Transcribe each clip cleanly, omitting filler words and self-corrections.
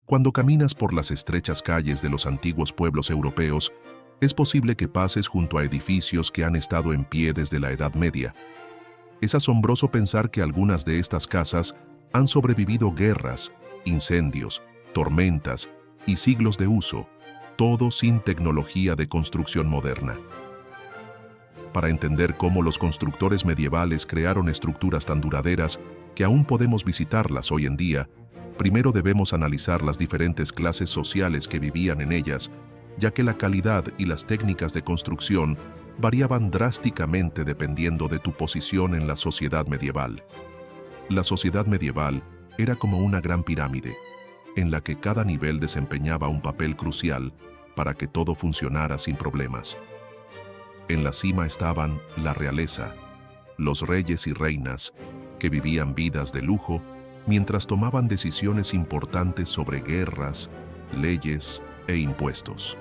Cuando caminas por las estrechas calles de los antiguos pueblos europeos, es posible que pases junto a edificios que han estado en pie desde la Edad Media. Es asombroso pensar que algunas de estas casas han sobrevivido guerras, incendios, tormentas y siglos de uso, todo sin tecnología de construcción moderna. Para entender cómo los constructores medievales crearon estructuras tan duraderas que aún podemos visitarlas hoy en día, primero debemos analizar las diferentes clases sociales que vivían en ellas, ya que la calidad y las técnicas de construcción variaban drásticamente dependiendo de tu posición en la sociedad medieval. La sociedad medieval era como una gran pirámide, en la que cada nivel desempeñaba un papel crucial para que todo funcionara sin problemas. En la cima estaban la realeza, los reyes y reinas, que vivían vidas de lujo mientras tomaban decisiones importantes sobre guerras, leyes e impuestos.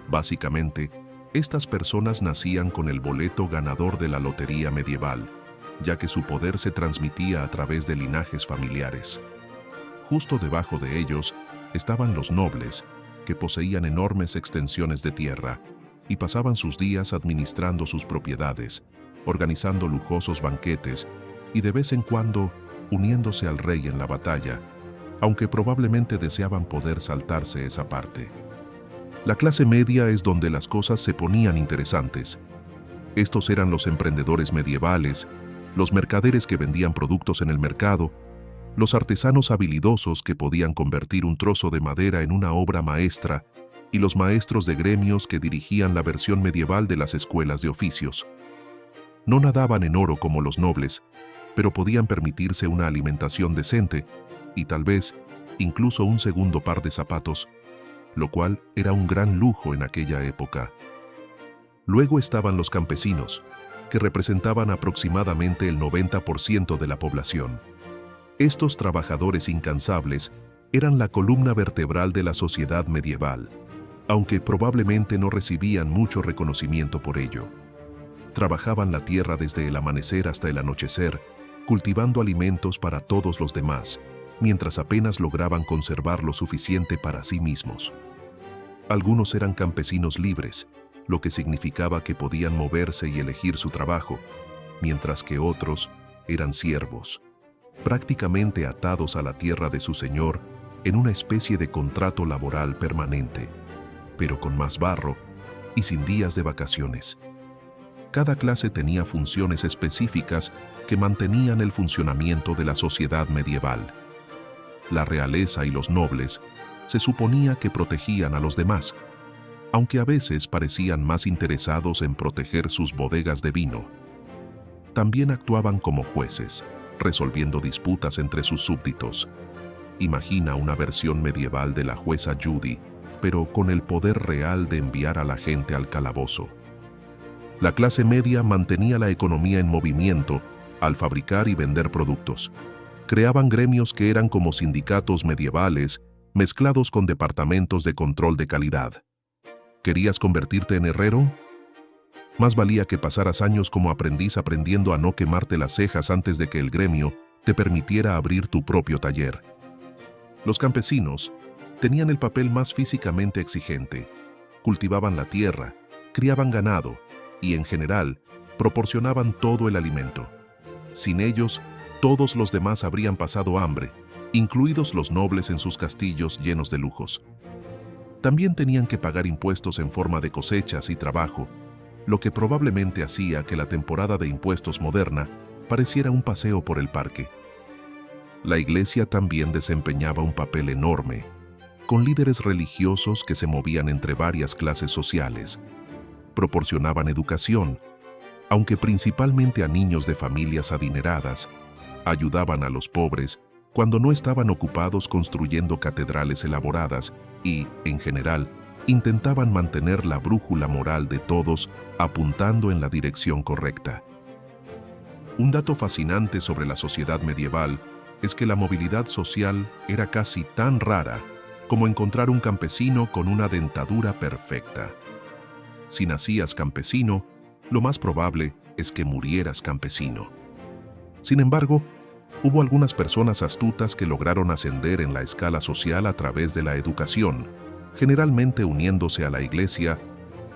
Básicamente, estas personas nacían con el boleto ganador de la lotería medieval, ya que su poder se transmitía a través de linajes familiares. Justo debajo de ellos estaban los nobles, que poseían enormes extensiones de tierra y pasaban sus días administrando sus propiedades, organizando lujosos banquetes y de vez en cuando uniéndose al rey en la batalla, aunque probablemente deseaban poder saltarse esa parte. La clase media es donde las cosas se ponían interesantes. Estos eran los emprendedores medievales, los mercaderes que vendían productos en el mercado, los artesanos habilidosos que podían convertir un trozo de madera en una obra maestra y los maestros de gremios que dirigían la versión medieval de las escuelas de oficios. No nadaban en oro como los nobles, pero podían permitirse una alimentación decente y tal vez incluso un segundo par de zapatos, lo cual era un gran lujo en aquella época. Luego estaban los campesinos, que representaban aproximadamente el 90% de la población. Estos trabajadores incansables eran la columna vertebral de la sociedad medieval, aunque probablemente no recibían mucho reconocimiento por ello. Trabajaban la tierra desde el amanecer hasta el anochecer, cultivando alimentos para todos los demás, mientras apenas lograban conservar lo suficiente para sí mismos. Algunos eran campesinos libres, lo que significaba que podían moverse y elegir su trabajo, mientras que otros eran siervos, prácticamente atados a la tierra de su señor en una especie de contrato laboral permanente, pero con más barro y sin días de vacaciones. Cada clase tenía funciones específicas que mantenían el funcionamiento de la sociedad medieval. La realeza y los nobles se suponía que protegían a los demás, aunque a veces parecían más interesados en proteger sus bodegas de vino. También actuaban como jueces, resolviendo disputas entre sus súbditos. Imagina una versión medieval de la jueza Judy, pero con el poder real de enviar a la gente al calabozo. La clase media mantenía la economía en movimiento al fabricar y vender productos. Creaban gremios que eran como sindicatos medievales mezclados con departamentos de control de calidad. ¿Querías convertirte en herrero? Más valía que pasaras años como aprendiz aprendiendo a no quemarte las cejas antes de que el gremio te permitiera abrir tu propio taller. Los campesinos tenían el papel más físicamente exigente. Cultivaban la tierra, criaban ganado y, en general, proporcionaban todo el alimento. Sin ellos, todos los demás habrían pasado hambre, incluidos los nobles en sus castillos llenos de lujos. También tenían que pagar impuestos en forma de cosechas y trabajo, lo que probablemente hacía que la temporada de impuestos moderna pareciera un paseo por el parque. La iglesia también desempeñaba un papel enorme, con líderes religiosos que se movían entre varias clases sociales. Proporcionaban educación, aunque principalmente a niños de familias adineradas, ayudaban a los pobres cuando no estaban ocupados construyendo catedrales elaboradas y, en general, intentaban mantener la brújula moral de todos apuntando en la dirección correcta. Un dato fascinante sobre la sociedad medieval es que la movilidad social era casi tan rara como encontrar un campesino con una dentadura perfecta. Si nacías campesino, lo más probable es que murieras campesino. Sin embargo, Hubo algunas personas astutas que lograron ascender en la escala social a través de la educación, generalmente uniéndose a la iglesia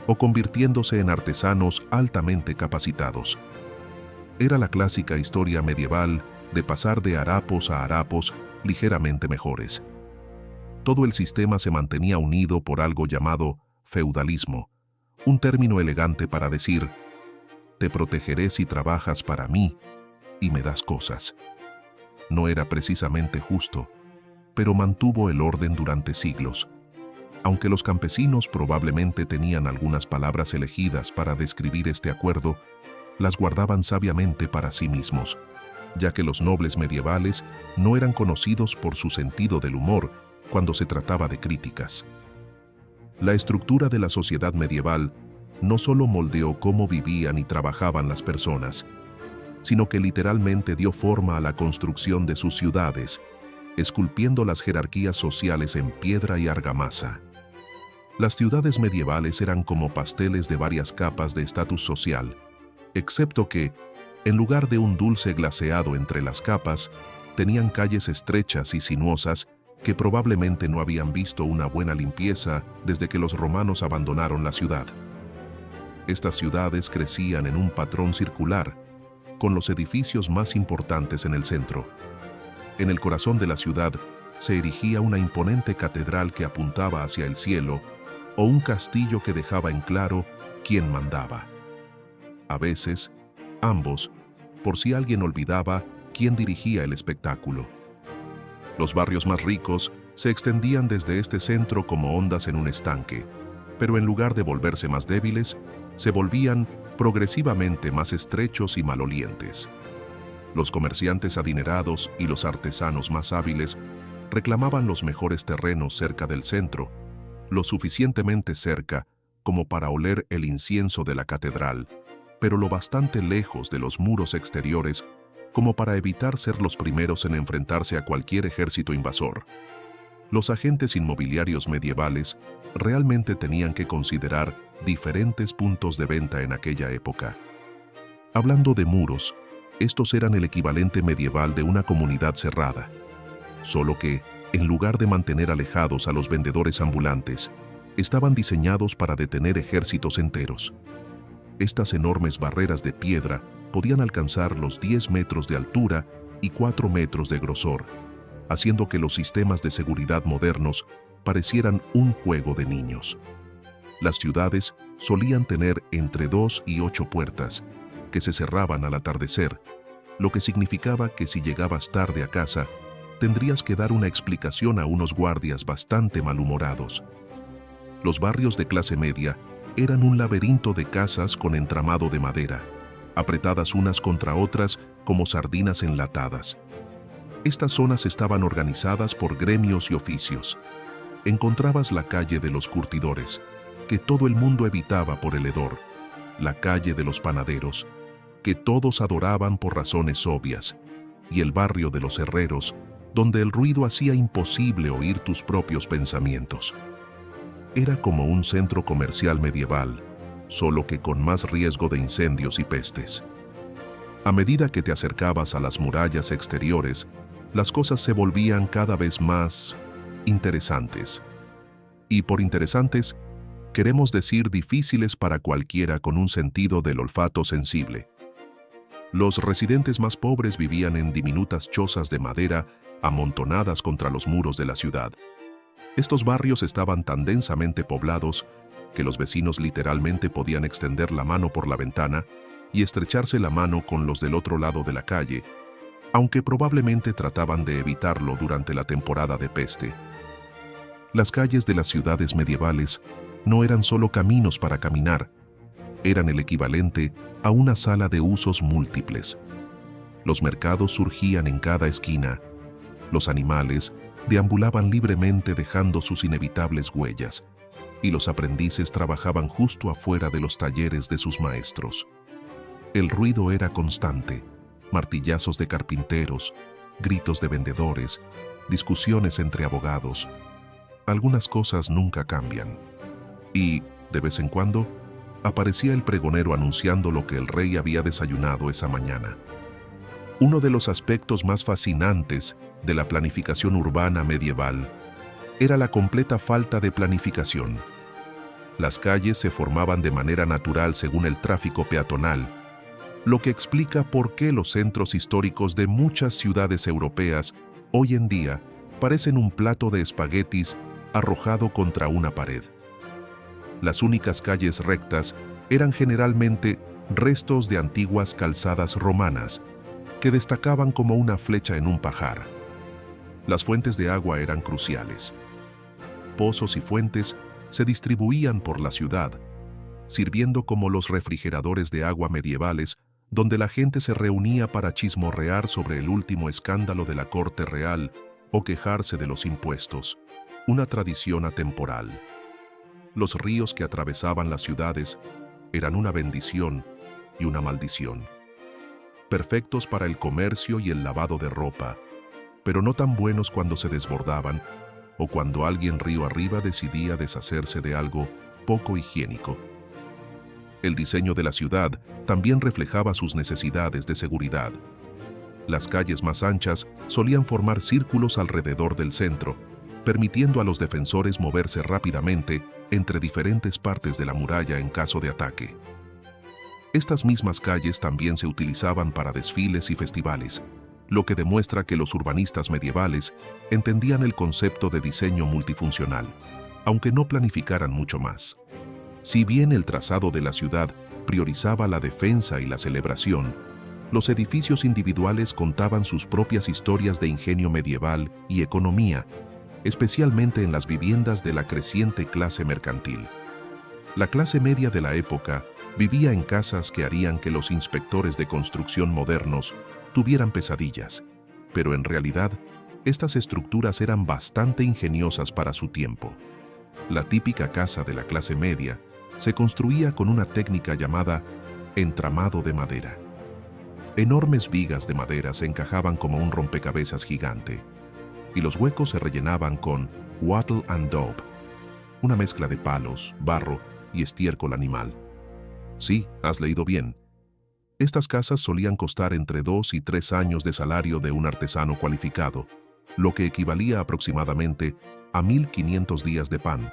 o convirtiéndose en artesanos altamente capacitados. Era la clásica historia medieval de pasar de harapos a harapos ligeramente mejores. Todo el sistema se mantenía unido por algo llamado feudalismo, un término elegante para decir, te protegeré si trabajas para mí y me das cosas. No era precisamente justo, pero mantuvo el orden durante siglos. Aunque los campesinos probablemente tenían algunas palabras elegidas para describir este acuerdo, las guardaban sabiamente para sí mismos, ya que los nobles medievales no eran conocidos por su sentido del humor cuando se trataba de críticas. La estructura de la sociedad medieval no solo moldeó cómo vivían y trabajaban las personas, sino que literalmente dio forma a la construcción de sus ciudades, esculpiendo las jerarquías sociales en piedra y argamasa. Las ciudades medievales eran como pasteles de varias capas de estatus social, excepto que, en lugar de un dulce glaseado entre las capas, tenían calles estrechas y sinuosas que probablemente no habían visto una buena limpieza desde que los romanos abandonaron la ciudad. Estas ciudades crecían en un patrón circular, con los edificios más importantes en el centro. En el corazón de la ciudad se erigía una imponente catedral que apuntaba hacia el cielo o un castillo que dejaba en claro quién mandaba. A veces, ambos, por si alguien olvidaba quién dirigía el espectáculo. Los barrios más ricos se extendían desde este centro como ondas en un estanque, pero en lugar de volverse más débiles, se volvían progresivamente más estrechos y malolientes. Los comerciantes adinerados y los artesanos más hábiles reclamaban los mejores terrenos cerca del centro, lo suficientemente cerca como para oler el incienso de la catedral, pero lo bastante lejos de los muros exteriores como para evitar ser los primeros en enfrentarse a cualquier ejército invasor. Los agentes inmobiliarios medievales realmente tenían que considerar diferentes puntos de venta en aquella época. Hablando de muros, estos eran el equivalente medieval de una comunidad cerrada, solo que, en lugar de mantener alejados a los vendedores ambulantes, estaban diseñados para detener ejércitos enteros. Estas enormes barreras de piedra podían alcanzar los 10 metros de altura y 4 metros de grosor, haciendo que los sistemas de seguridad modernos parecieran un juego de niños. Las ciudades solían tener entre 2 y 8 puertas, que se cerraban al atardecer, lo que significaba que si llegabas tarde a casa, tendrías que dar una explicación a unos guardias bastante malhumorados. Los barrios de clase media eran un laberinto de casas con entramado de madera, apretadas unas contra otras como sardinas enlatadas. Estas zonas estaban organizadas por gremios y oficios. Encontrabas la calle de los curtidores, que todo el mundo evitaba por el hedor, la calle de los panaderos, que todos adoraban por razones obvias, y el barrio de los herreros, donde el ruido hacía imposible oír tus propios pensamientos. Era como un centro comercial medieval, solo que con más riesgo de incendios y pestes. A medida que te acercabas a las murallas exteriores, las cosas se volvían cada vez más interesantes. Y por interesantes, queremos decir difíciles para cualquiera con un sentido del olfato sensible. Los residentes más pobres vivían en diminutas chozas de madera amontonadas contra los muros de la ciudad. Estos barrios estaban tan densamente poblados que los vecinos literalmente podían extender la mano por la ventana y estrecharse la mano con los del otro lado de la calle, aunque probablemente trataban de evitarlo durante la temporada de peste. Las calles de las ciudades medievales no eran solo caminos para caminar, eran el equivalente a una sala de usos múltiples. Los mercados surgían en cada esquina, los animales deambulaban libremente dejando sus inevitables huellas, y los aprendices trabajaban justo afuera de los talleres de sus maestros. El ruido era constante, martillazos de carpinteros, gritos de vendedores, discusiones entre abogados. Algunas cosas nunca cambian. Y, de vez en cuando, aparecía el pregonero anunciando lo que el rey había desayunado esa mañana. Uno de los aspectos más fascinantes de la planificación urbana medieval era la completa falta de planificación. Las calles se formaban de manera natural según el tráfico peatonal, lo que explica por qué los centros históricos de muchas ciudades europeas hoy en día parecen un plato de espaguetis arrojado contra una pared. Las únicas calles rectas eran generalmente restos de antiguas calzadas romanas, que destacaban como una flecha en un pajar. Las fuentes de agua eran cruciales. Pozos y fuentes se distribuían por la ciudad, sirviendo como los refrigeradores de agua medievales donde la gente se reunía para chismorrear sobre el último escándalo de la corte real o quejarse de los impuestos, una tradición atemporal. Los ríos que atravesaban las ciudades eran una bendición y una maldición. Perfectos para el comercio y el lavado de ropa, pero no tan buenos cuando se desbordaban o cuando alguien río arriba decidía deshacerse de algo poco higiénico. El diseño de la ciudad también reflejaba sus necesidades de seguridad. Las calles más anchas solían formar círculos alrededor del centro, permitiendo a los defensores moverse rápidamente entre diferentes partes de la muralla en caso de ataque. Estas mismas calles también se utilizaban para desfiles y festivales, lo que demuestra que los urbanistas medievales entendían el concepto de diseño multifuncional, aunque no planificaran mucho más. Si bien el trazado de la ciudad priorizaba la defensa y la celebración, los edificios individuales contaban sus propias historias de ingenio medieval y economía, especialmente en las viviendas de la creciente clase mercantil. La clase media de la época vivía en casas que harían que los inspectores de construcción modernos tuvieran pesadillas, pero en realidad, estas estructuras eran bastante ingeniosas para su tiempo. La típica casa de la clase media se construía con una técnica llamada entramado de madera. Enormes vigas de madera se encajaban como un rompecabezas gigante, y los huecos se rellenaban con wattle and daub, una mezcla de palos, barro y estiércol animal. Sí, has leído bien. Estas casas solían costar entre 2 y 3 años de salario de un artesano cualificado, lo que equivalía aproximadamente a 1.500 días de pan.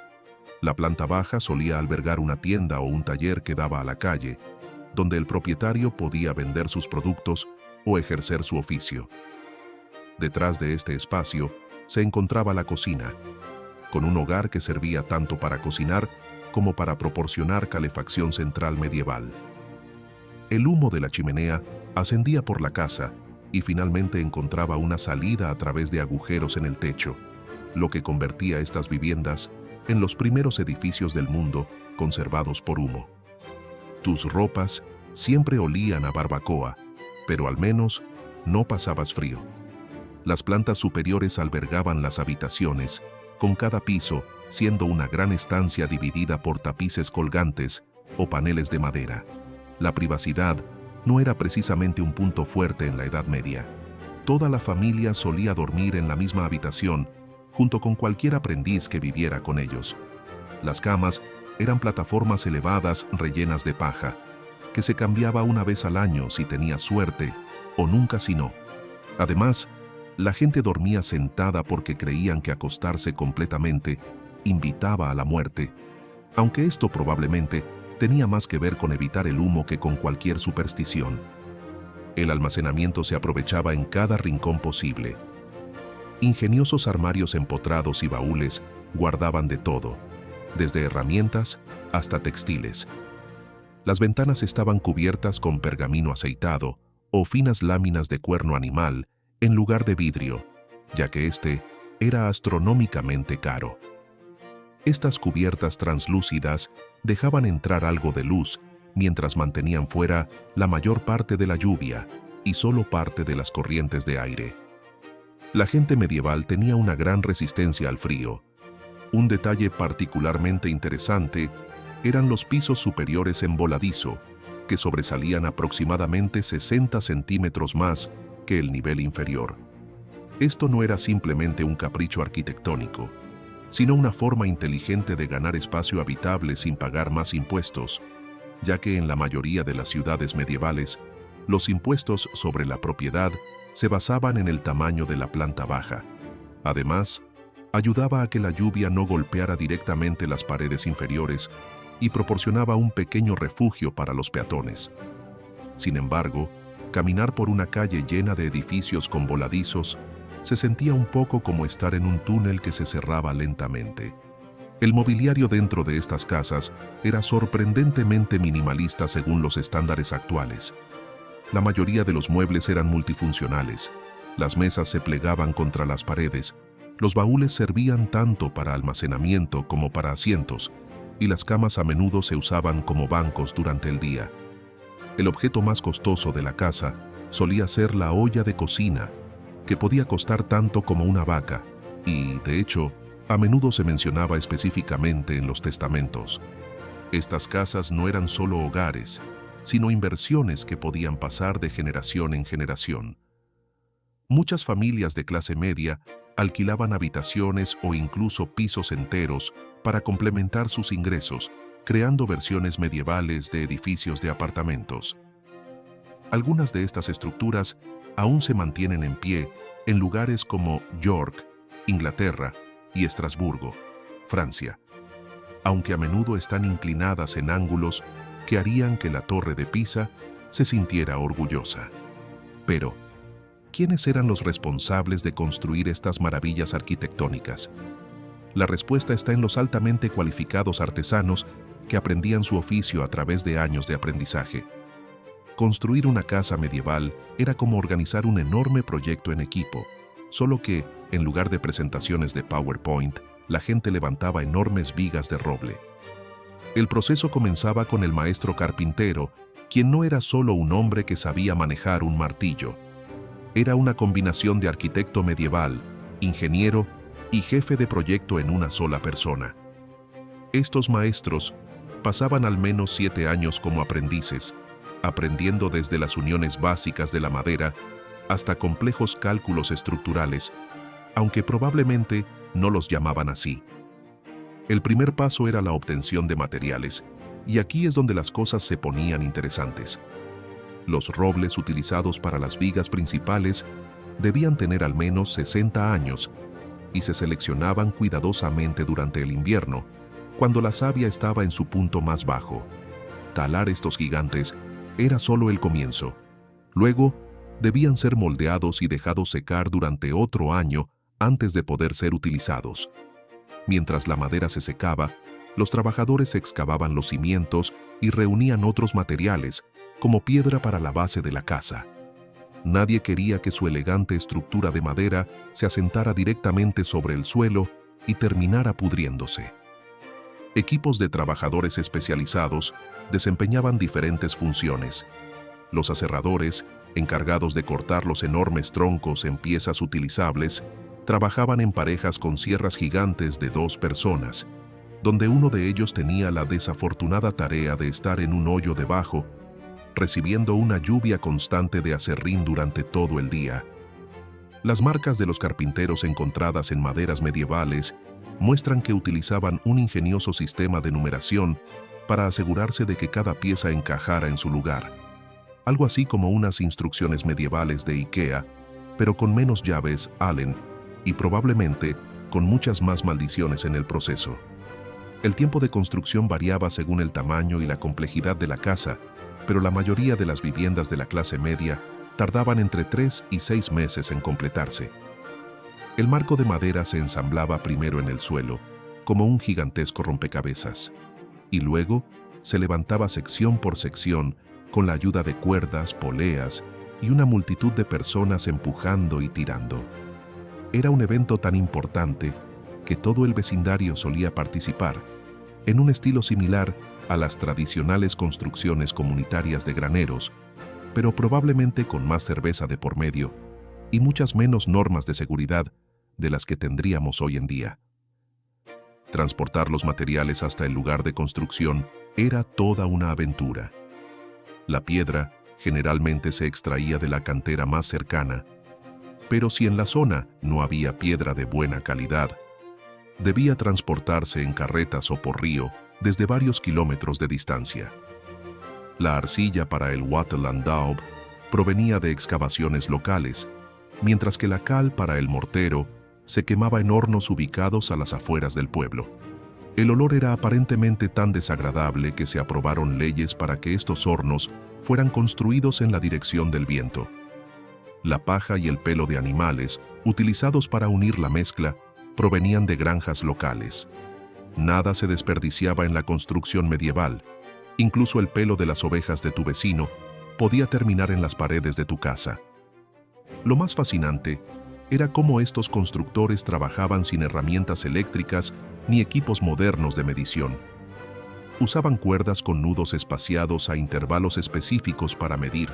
La planta baja solía albergar una tienda o un taller que daba a la calle, donde el propietario podía vender sus productos o ejercer su oficio. Detrás de este espacio se encontraba la cocina, con un hogar que servía tanto para cocinar como para proporcionar calefacción central medieval. El humo de la chimenea ascendía por la casa y finalmente encontraba una salida a través de agujeros en el techo, lo que convertía estas viviendas en los primeros edificios del mundo conservados por humo. Tus ropas siempre olían a barbacoa, pero al menos no pasabas frío. Las plantas superiores albergaban las habitaciones, con cada piso siendo una gran estancia dividida por tapices colgantes o paneles de madera. La privacidad no era precisamente un punto fuerte en la Edad Media. Toda la familia solía dormir en la misma habitación, junto con cualquier aprendiz que viviera con ellos. Las camas eran plataformas elevadas rellenas de paja, que se cambiaba una vez al año si tenía suerte, o nunca si no. Además, la gente dormía sentada porque creían que acostarse completamente invitaba a la muerte, aunque esto probablemente tenía más que ver con evitar el humo que con cualquier superstición. El almacenamiento se aprovechaba en cada rincón posible. Ingeniosos armarios empotrados y baúles guardaban de todo, desde herramientas hasta textiles. Las ventanas estaban cubiertas con pergamino aceitado o finas láminas de cuerno animal en lugar de vidrio, ya que este era astronómicamente caro. Estas cubiertas translúcidas dejaban entrar algo de luz mientras mantenían fuera la mayor parte de la lluvia y solo parte de las corrientes de aire. La gente medieval tenía una gran resistencia al frío. Un detalle particularmente interesante eran los pisos superiores en voladizo, que sobresalían aproximadamente 60 centímetros más que el nivel inferior. Esto no era simplemente un capricho arquitectónico, sino una forma inteligente de ganar espacio habitable sin pagar más impuestos, ya que en la mayoría de las ciudades medievales, Los impuestos sobre la propiedad se basaban en el tamaño de la planta baja. Además, ayudaba a que la lluvia no golpeara directamente las paredes inferiores y proporcionaba un pequeño refugio para los peatones. Sin embargo, caminar por una calle llena de edificios con voladizos se sentía un poco como estar en un túnel que se cerraba lentamente. El mobiliario dentro de estas casas era sorprendentemente minimalista según los estándares actuales. La mayoría de los muebles eran multifuncionales. Las mesas se plegaban contra las paredes, los baúles servían tanto para almacenamiento como para asientos, y las camas a menudo se usaban como bancos durante el día. El objeto más costoso de la casa solía ser la olla de cocina, que podía costar tanto como una vaca, y, de hecho, a menudo se mencionaba específicamente en los testamentos. Estas casas no eran solo hogares, sino inversiones que podían pasar de generación en generación. Muchas familias de clase media alquilaban habitaciones o incluso pisos enteros para complementar sus ingresos, creando versiones medievales de edificios de apartamentos. Algunas de estas estructuras aún se mantienen en pie en lugares como York, Inglaterra, y Estrasburgo, Francia, aunque a menudo están inclinadas en ángulos que harían que la Torre de Pisa se sintiera orgullosa. Pero, ¿quiénes eran los responsables de construir estas maravillas arquitectónicas? La respuesta está en los altamente cualificados artesanos que aprendían su oficio a través de años de aprendizaje. Construir una casa medieval era como organizar un enorme proyecto en equipo, solo que, en lugar de presentaciones de PowerPoint, la gente levantaba enormes vigas de roble. El proceso comenzaba con el maestro carpintero, quien no era solo un hombre que sabía manejar un martillo. Era una combinación de arquitecto medieval, ingeniero y jefe de proyecto en una sola persona. Estos maestros pasaban al menos 7 años como aprendices, aprendiendo desde las uniones básicas de la madera hasta complejos cálculos estructurales, aunque probablemente no los llamaban así. El primer paso era la obtención de materiales, y aquí es donde las cosas se ponían interesantes. Los robles utilizados para las vigas principales debían tener al menos 60 años y se seleccionaban cuidadosamente durante el invierno, cuando la savia estaba en su punto más bajo. Talar estos gigantes era solo el comienzo. Luego, debían ser moldeados y dejados secar durante otro año antes de poder ser utilizados. Mientras la madera se secaba, los trabajadores excavaban los cimientos y reunían otros materiales, como piedra para la base de la casa. Nadie quería que su elegante estructura de madera se asentara directamente sobre el suelo y terminara pudriéndose. Equipos de trabajadores especializados desempeñaban diferentes funciones. Los aserradores, encargados de cortar los enormes troncos en piezas utilizables, trabajaban en parejas con sierras gigantes de 2 personas, donde uno de ellos tenía la desafortunada tarea de estar en un hoyo debajo, recibiendo una lluvia constante de aserrín durante todo el día. Las marcas de los carpinteros encontradas en maderas medievales muestran que utilizaban un ingenioso sistema de numeración para asegurarse de que cada pieza encajara en su lugar. Algo así como unas instrucciones medievales de IKEA, pero con menos llaves Allen y probablemente con muchas más maldiciones en el proceso. El tiempo de construcción variaba según el tamaño y la complejidad de la casa, pero la mayoría de las viviendas de la clase media tardaban entre 3 y 6 meses en completarse. El marco de madera se ensamblaba primero en el suelo, como un gigantesco rompecabezas, y luego se levantaba sección por sección con la ayuda de cuerdas, poleas y una multitud de personas empujando y tirando. Era un evento tan importante que todo el vecindario solía participar, en un estilo similar a las tradicionales construcciones comunitarias de graneros, pero probablemente con más cerveza de por medio y muchas menos normas de seguridad de las que tendríamos hoy en día. Transportar los materiales hasta el lugar de construcción era toda una aventura. La piedra generalmente se extraía de la cantera más cercana, pero si en la zona no había piedra de buena calidad, debía transportarse en carretas o por río desde varios kilómetros de distancia. La arcilla para el Wattle and Daub provenía de excavaciones locales, mientras que la cal para el mortero se quemaba en hornos ubicados a las afueras del pueblo. El olor era aparentemente tan desagradable que se aprobaron leyes para que estos hornos fueran construidos en la dirección del viento. La paja y el pelo de animales, utilizados para unir la mezcla, provenían de granjas locales. Nada se desperdiciaba en la construcción medieval. Incluso el pelo de las ovejas de tu vecino podía terminar en las paredes de tu casa. Lo más fascinante era cómo estos constructores trabajaban sin herramientas eléctricas ni equipos modernos de medición. Usaban cuerdas con nudos espaciados a intervalos específicos para medir,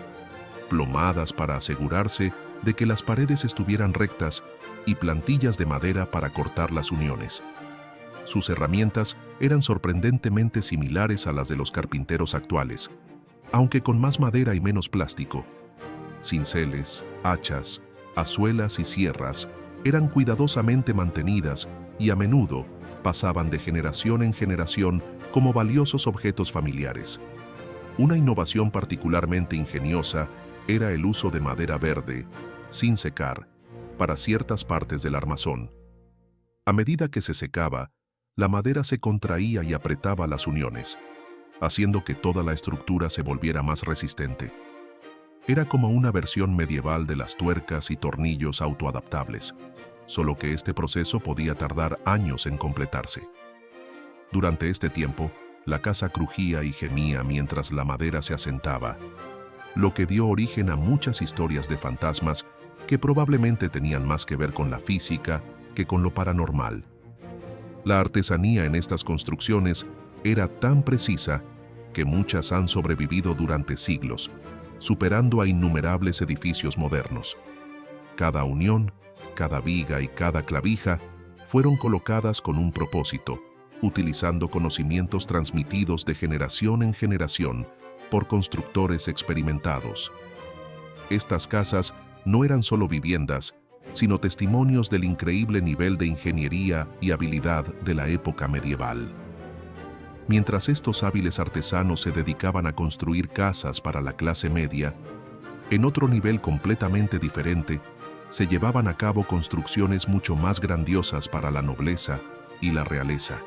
plomadas para asegurarse de que las paredes estuvieran rectas y plantillas de madera para cortar las uniones. Sus herramientas eran sorprendentemente similares a las de los carpinteros actuales, aunque con más madera y menos plástico. Cinceles, hachas, azuelas y sierras eran cuidadosamente mantenidas y a menudo pasaban de generación en generación como valiosos objetos familiares. Una innovación particularmente ingeniosa era el uso de madera verde, sin secar, para ciertas partes del armazón. A medida que se secaba, la madera se contraía y apretaba las uniones, haciendo que toda la estructura se volviera más resistente. Era como una versión medieval de las tuercas y tornillos autoadaptables, solo que este proceso podía tardar años en completarse. Durante este tiempo, la casa crujía y gemía mientras la madera se asentaba, lo que dio origen a muchas historias de fantasmas que probablemente tenían más que ver con la física que con lo paranormal. La artesanía en estas construcciones era tan precisa que muchas han sobrevivido durante siglos, superando a innumerables edificios modernos. Cada unión, cada viga y cada clavija fueron colocadas con un propósito, utilizando conocimientos transmitidos de generación en generación por constructores experimentados. Estas casas no eran solo viviendas, sino testimonios del increíble nivel de ingeniería y habilidad de la época medieval. Mientras estos hábiles artesanos se dedicaban a construir casas para la clase media, en otro nivel completamente diferente, se llevaban a cabo construcciones mucho más grandiosas para la nobleza y la realeza.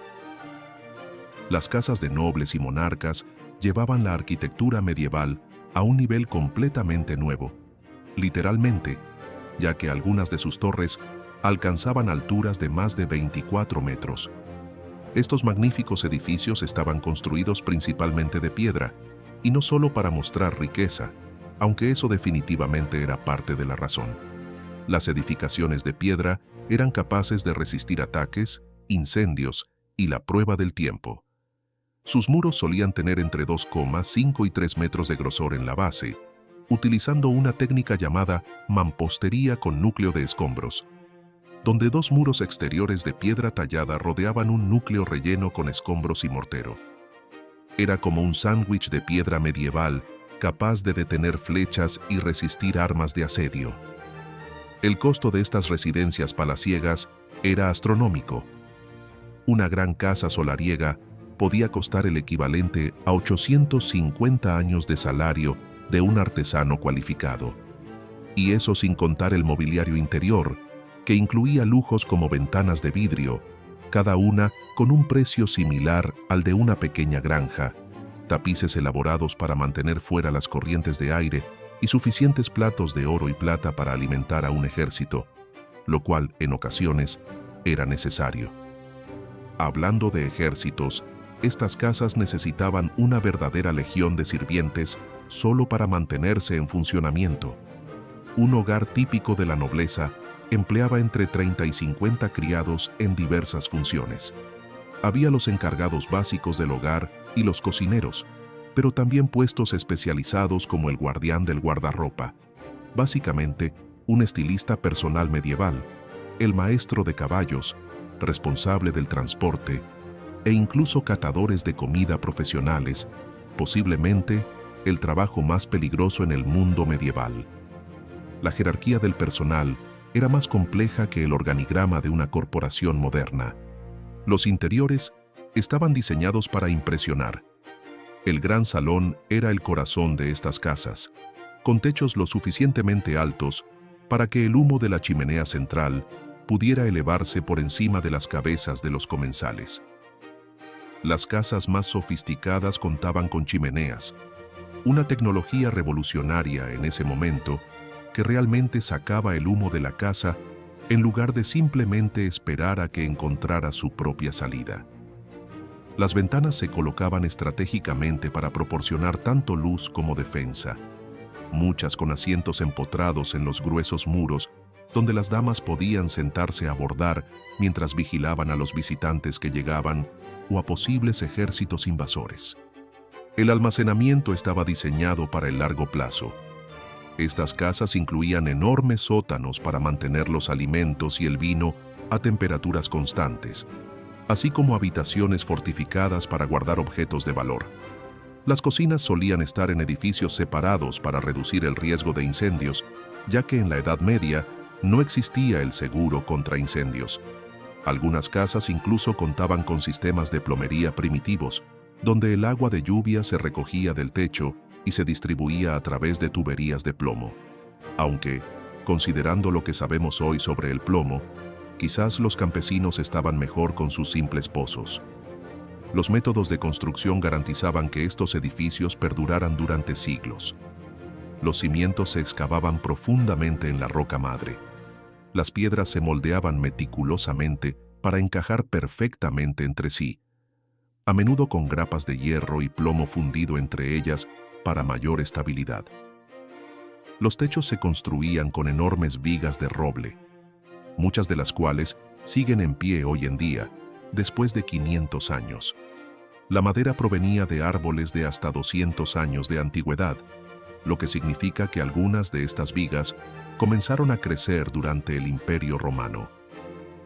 Las casas de nobles y monarcas llevaban la arquitectura medieval a un nivel completamente nuevo, literalmente, ya que algunas de sus torres alcanzaban alturas de más de 24 metros. Estos magníficos edificios estaban construidos principalmente de piedra, y no solo para mostrar riqueza, aunque eso definitivamente era parte de la razón. Las edificaciones de piedra eran capaces de resistir ataques, incendios y la prueba del tiempo. Sus muros solían tener entre 2,5 y 3 metros de grosor en la base, utilizando una técnica llamada mampostería con núcleo de escombros, donde dos muros exteriores de piedra tallada rodeaban un núcleo relleno con escombros y mortero. Era como un sándwich de piedra medieval capaz de detener flechas y resistir armas de asedio. El costo de estas residencias palaciegas era astronómico. Una gran casa solariega podía costar el equivalente a 850 años de salario de un artesano cualificado. Y eso sin contar el mobiliario interior, que incluía lujos como ventanas de vidrio, cada una con un precio similar al de una pequeña granja, tapices elaborados para mantener fuera las corrientes de aire y suficientes platos de oro y plata para alimentar a un ejército, lo cual, en ocasiones, era necesario. Hablando de ejércitos, estas casas necesitaban una verdadera legión de sirvientes solo para mantenerse en funcionamiento. Un hogar típico de la nobleza empleaba entre 30 y 50 criados en diversas funciones. Había los encargados básicos del hogar y los cocineros, pero también puestos especializados como el guardián del guardarropa, básicamente un estilista personal medieval, el maestro de caballos, responsable del transporte, e incluso catadores de comida profesionales, posiblemente el trabajo más peligroso en el mundo medieval. La jerarquía del personal era más compleja que el organigrama de una corporación moderna. Los interiores estaban diseñados para impresionar. El gran salón era el corazón de estas casas, con techos lo suficientemente altos para que el humo de la chimenea central pudiera elevarse por encima de las cabezas de los comensales. Las casas más sofisticadas contaban con chimeneas, una tecnología revolucionaria en ese momento que realmente sacaba el humo de la casa en lugar de simplemente esperar a que encontrara su propia salida. Las ventanas se colocaban estratégicamente para proporcionar tanto luz como defensa, muchas con asientos empotrados en los gruesos muros donde las damas podían sentarse a bordar mientras vigilaban a los visitantes que llegaban o a posibles ejércitos invasores. El almacenamiento estaba diseñado para el largo plazo. Estas casas incluían enormes sótanos para mantener los alimentos y el vino a temperaturas constantes, así como habitaciones fortificadas para guardar objetos de valor. Las cocinas solían estar en edificios separados para reducir el riesgo de incendios, ya que en la Edad Media no existía el seguro contra incendios. Algunas casas incluso contaban con sistemas de plomería primitivos, donde el agua de lluvia se recogía del techo y se distribuía a través de tuberías de plomo. Aunque, considerando lo que sabemos hoy sobre el plomo, quizás los campesinos estaban mejor con sus simples pozos. Los métodos de construcción garantizaban que estos edificios perduraran durante siglos. Los cimientos se excavaban profundamente en la roca madre. Las piedras se moldeaban meticulosamente para encajar perfectamente entre sí, a menudo con grapas de hierro y plomo fundido entre ellas para mayor estabilidad. Los techos se construían con enormes vigas de roble, muchas de las cuales siguen en pie hoy en día, después de 500 años. La madera provenía de árboles de hasta 200 años de antigüedad, lo que significa que algunas de estas vigas comenzaron a crecer durante el Imperio Romano.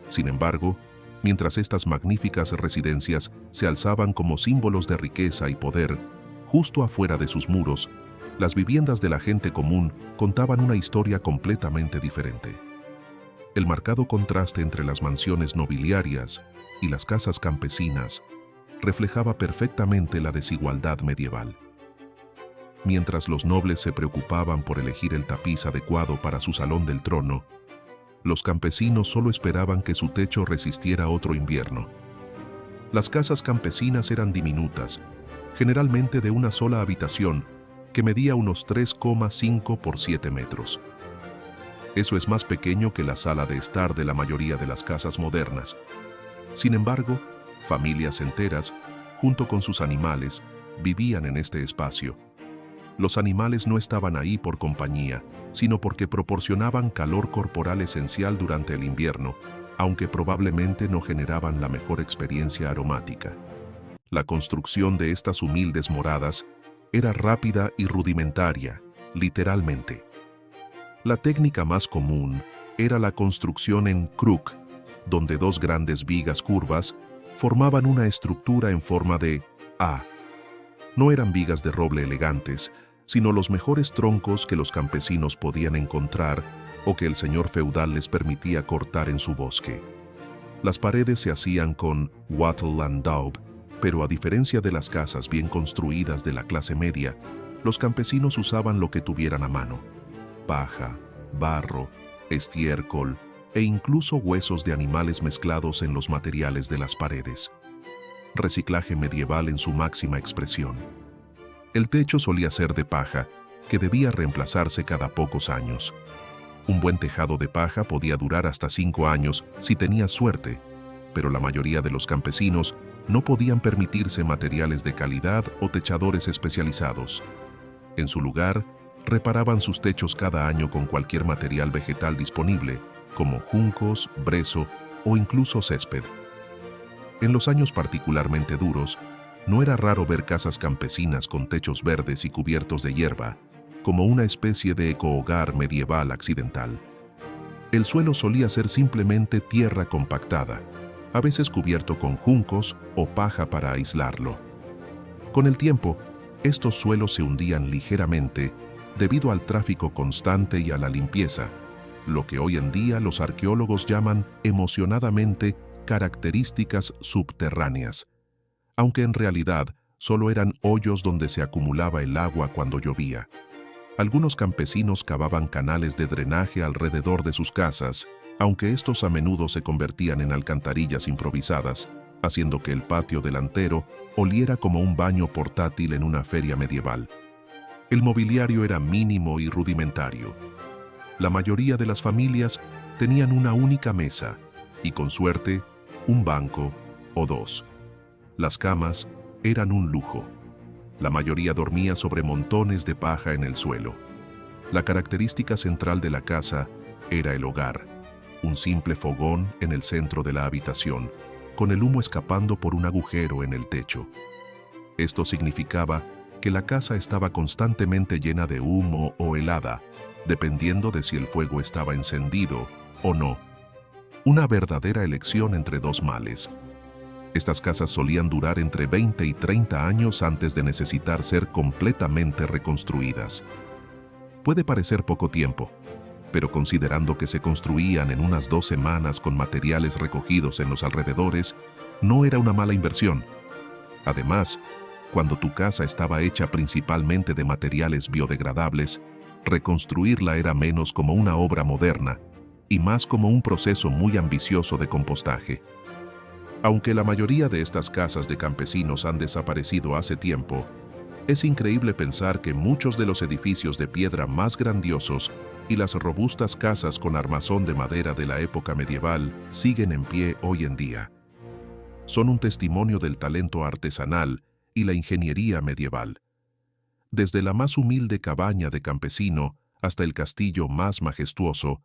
Sin embargo, mientras estas magníficas residencias se alzaban como símbolos de riqueza y poder, justo afuera de sus muros, las viviendas de la gente común contaban una historia completamente diferente. El marcado contraste entre las mansiones nobiliarias y las casas campesinas reflejaba perfectamente la desigualdad medieval. Mientras los nobles se preocupaban por elegir el tapiz adecuado para su salón del trono, los campesinos solo esperaban que su techo resistiera otro invierno. Las casas campesinas eran diminutas, generalmente de una sola habitación, que medía unos 3,5 por 7 metros. Eso es más pequeño que la sala de estar de la mayoría de las casas modernas. Sin embargo, familias enteras, junto con sus animales, vivían en este espacio. Los animales no estaban ahí por compañía, sino porque proporcionaban calor corporal esencial durante el invierno, aunque probablemente no generaban la mejor experiencia aromática. La construcción de estas humildes moradas era rápida y rudimentaria, literalmente. La técnica más común era la construcción en cruc, donde dos grandes vigas curvas formaban una estructura en forma de A. No eran vigas de roble elegantes, sino los mejores troncos que los campesinos podían encontrar o que el señor feudal les permitía cortar en su bosque. Las paredes se hacían con wattle and daub, pero a diferencia de las casas bien construidas de la clase media, los campesinos usaban lo que tuvieran a mano: paja, barro, estiércol e incluso huesos de animales mezclados en los materiales de las paredes. Reciclaje medieval en su máxima expresión. El techo solía ser de paja, que debía reemplazarse cada pocos años. Un buen tejado de paja podía durar hasta 5 años si tenía suerte, pero la mayoría de los campesinos no podían permitirse materiales de calidad o techadores especializados. En su lugar, reparaban sus techos cada año con cualquier material vegetal disponible, como juncos, brezo o incluso césped. En los años particularmente duros, no era raro ver casas campesinas con techos verdes y cubiertos de hierba, como una especie de ecohogar medieval accidental. El suelo solía ser simplemente tierra compactada, a veces cubierto con juncos o paja para aislarlo. Con el tiempo, estos suelos se hundían ligeramente debido al tráfico constante y a la limpieza, lo que hoy en día los arqueólogos llaman emocionadamente características subterráneas, aunque en realidad solo eran hoyos donde se acumulaba el agua cuando llovía. Algunos campesinos cavaban canales de drenaje alrededor de sus casas, aunque estos a menudo se convertían en alcantarillas improvisadas, haciendo que el patio delantero oliera como un baño portátil en una feria medieval. El mobiliario era mínimo y rudimentario. La mayoría de las familias tenían una única mesa y, con suerte, un banco o dos. Las camas eran un lujo. La mayoría dormía sobre montones de paja en el suelo. La característica central de la casa era el hogar, un simple fogón en el centro de la habitación, con el humo escapando por un agujero en el techo. Esto significaba que la casa estaba constantemente llena de humo o helada, dependiendo de si el fuego estaba encendido o no. Una verdadera elección entre dos males. Estas casas solían durar entre 20 y 30 años antes de necesitar ser completamente reconstruidas. Puede parecer poco tiempo, pero considerando que se construían en unas 2 semanas con materiales recogidos en los alrededores, no era una mala inversión. Además, cuando tu casa estaba hecha principalmente de materiales biodegradables, reconstruirla era menos como una obra moderna y más como un proceso muy ambicioso de compostaje. Aunque la mayoría de estas casas de campesinos han desaparecido hace tiempo, es increíble pensar que muchos de los edificios de piedra más grandiosos y las robustas casas con armazón de madera de la época medieval siguen en pie hoy en día. Son un testimonio del talento artesanal y la ingeniería medieval. Desde la más humilde cabaña de campesino hasta el castillo más majestuoso,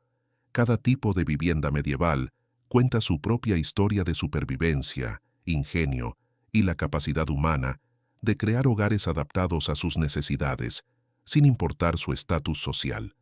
cada tipo de vivienda medieval cuenta su propia historia de supervivencia, ingenio y la capacidad humana de crear hogares adaptados a sus necesidades, sin importar su estatus social.